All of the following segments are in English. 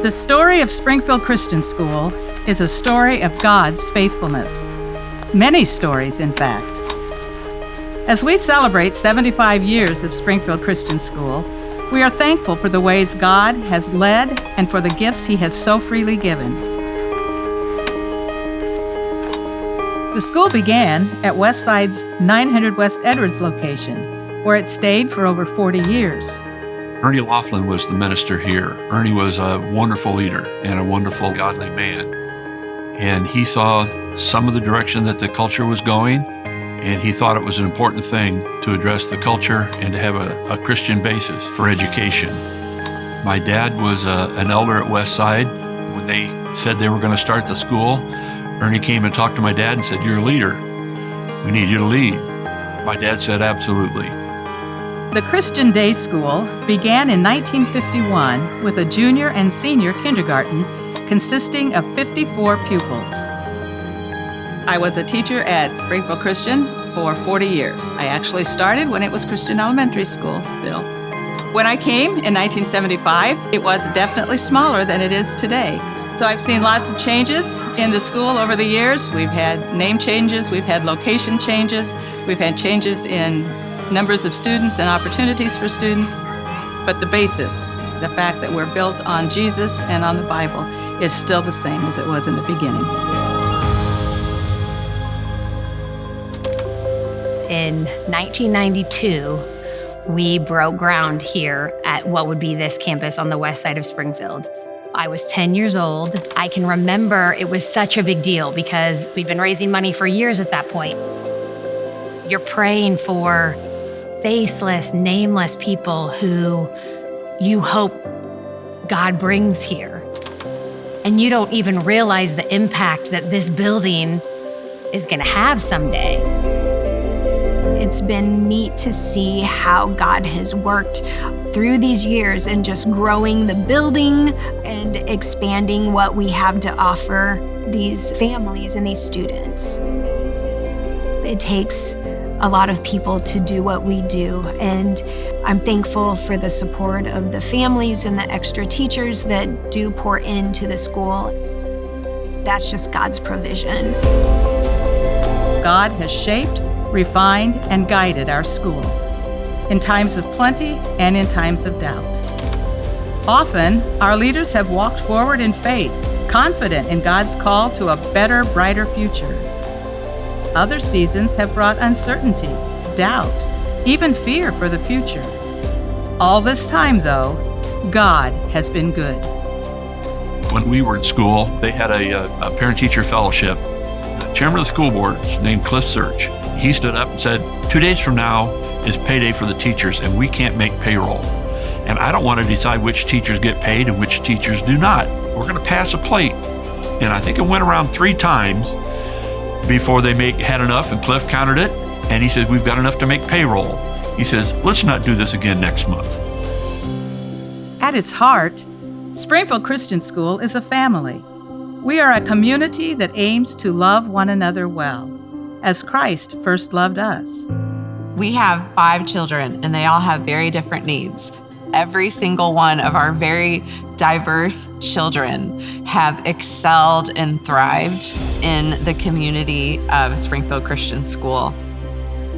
The story of Springfield Christian School is a story of God's faithfulness. Many stories, in fact. As we celebrate 75 years of Springfield Christian School, we are thankful for the ways God has led and for the gifts He has so freely given. The school began at Westside's 900 West Edwards location, where it stayed for over 40 years. Ernie Laughlin was the minister here. Ernie was a wonderful leader and a wonderful, godly man. And he saw some of the direction that the culture was going, and he thought it was an important thing to address the culture and to have a Christian basis for education. My dad was an elder at Westside. When they said they were going to start the school, Ernie came and talked to my dad and said, "You're a leader. We need you to lead." My dad said, "Absolutely." The Christian Day School began in 1951 with a junior and senior kindergarten consisting of 54 pupils. I was a teacher at Springfield Christian for 40 years. I actually started when it was Christian Elementary School still. When I came in 1975, it was definitely smaller than it is today. So I've seen lots of changes in the school over the years. We've had name changes, we've had location changes, we've had changes in numbers of students and opportunities for students. But the basis, the fact that we're built on Jesus and on the Bible, is still the same as it was in the beginning. In 1992, we broke ground here at what would be this campus on the west side of Springfield. I was 10 years old. I can remember it was such a big deal because we'd been raising money for years at that point. You're praying for faceless, nameless people who you hope God brings here. And you don't even realize the impact that this building is going to have someday. It's been neat to see how God has worked through these years and just growing the building and expanding what we have to offer these families and these students. It takes a lot of people to do what we do, and I'm thankful for the support of the families and the extra teachers that do pour into the school. That's just God's provision. God has shaped, refined, and guided our school in times of plenty and in times of doubt. Often, our leaders have walked forward in faith, confident in God's call to a better, brighter future. Other seasons have brought uncertainty, doubt, even fear for the future. All this time, though, God has been good. When we were in school, they had a parent-teacher fellowship. The chairman of the school board is named Cliff Search. He stood up and said, 2 days from now is payday for the teachers, and we can't make payroll. And I don't want to decide which teachers get paid and which teachers do not. We're going to pass a plate. And I think it went around 3 times before they had enough, and Cliff counted it, and he said, "We've got enough to make payroll." He says, "Let's not do this again next month." At its heart, Springfield Christian School is a family. We are a community that aims to love one another well, as Christ first loved us. We have 5 children, and they all have very different needs. Every single one of our very diverse children have excelled and thrived in the community of Springfield Christian School.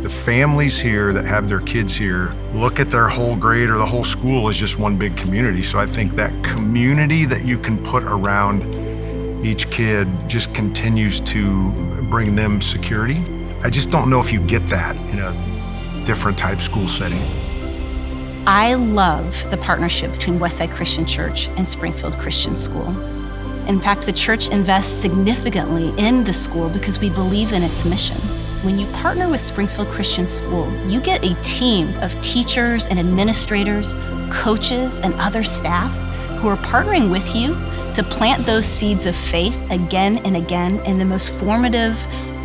The families here that have their kids here look at their whole grade or the whole school as just one big community. So I think that community that you can put around each kid just continues to bring them security. I just don't know if you get that in a different type school setting. I love the partnership between Westside Christian Church and Springfield Christian School. In fact, the church invests significantly in the school because we believe in its mission. When you partner with Springfield Christian School, you get a team of teachers and administrators, coaches, and other staff who are partnering with you to plant those seeds of faith again and again in the most formative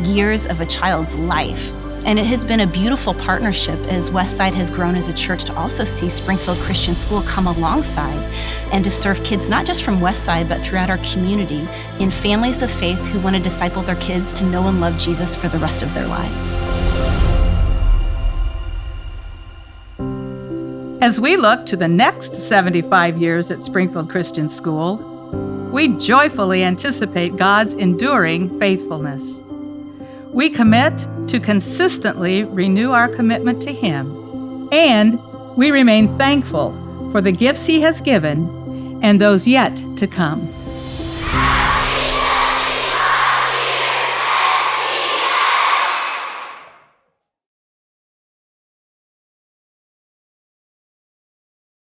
years of a child's life. And it has been a beautiful partnership as Westside has grown as a church to also see Springfield Christian School come alongside and to serve kids not just from Westside but throughout our community in families of faith who want to disciple their kids to know and love Jesus for the rest of their lives. As we look to the next 75 years at Springfield Christian School, we joyfully anticipate God's enduring faithfulness. We commit to consistently renew our commitment to Him, and we remain thankful for the gifts He has given and those yet to come.